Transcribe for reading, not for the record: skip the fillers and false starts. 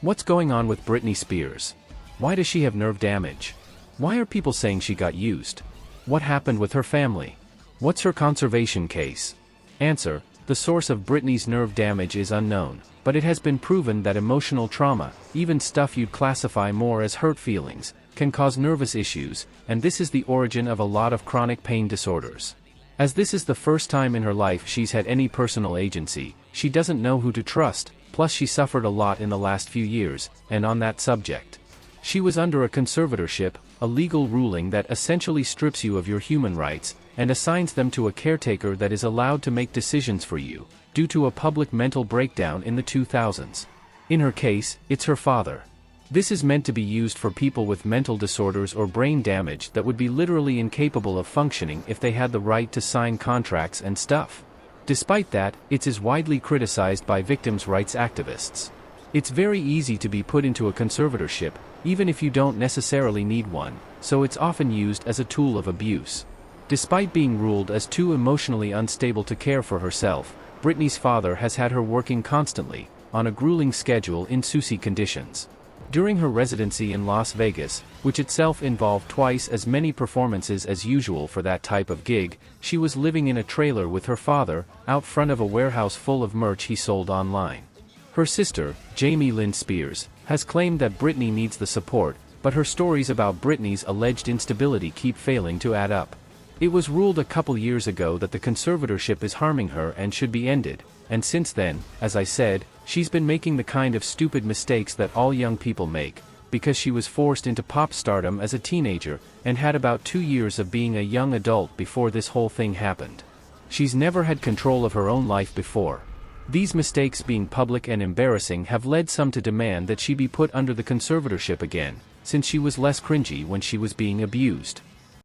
What's going on with Britney Spears? Why does she have nerve damage? Why are people saying she got used? What happened with her family? What's her conservation case? Answer: the source of Britney's nerve damage is unknown, but it has been proven that emotional trauma, even stuff you'd classify more as hurt feelings, can cause nervous issues, and this is the origin of a lot of chronic pain disorders. As this is the first time in her life she's had any personal agency, she doesn't know who to trust, plus she suffered a lot in the last few years, and on that subject. She was under a conservatorship, a legal ruling that essentially strips you of your human rights, and assigns them to a caretaker that is allowed to make decisions for you, due to a public mental breakdown in the 2000s. In her case, it's her father. This is meant to be used for people with mental disorders or brain damage that would be literally incapable of functioning if they had the right to sign contracts and stuff. Despite that, it is widely criticized by victims' rights activists. It's very easy to be put into a conservatorship, even if you don't necessarily need one, so it's often used as a tool of abuse. Despite being ruled as too emotionally unstable to care for herself, Britney's father has had her working constantly, on a grueling schedule in SUSI conditions. During her residency in Las Vegas, which itself involved twice as many performances as usual for that type of gig, she was living in a trailer with her father, out front of a warehouse full of merch he sold online. Her sister, Jamie Lynn Spears, has claimed that Britney needs the support, but her stories about Britney's alleged instability keep failing to add up. It was ruled a couple years ago that the conservatorship is harming her and should be ended, and since then, as I said, she's been making the kind of stupid mistakes that all young people make, because she was forced into pop stardom as a teenager, and had about 2 years of being a young adult before this whole thing happened. She's never had control of her own life before. These mistakes being public and embarrassing have led some to demand that she be put under the conservatorship again, since she was less cringy when she was being abused.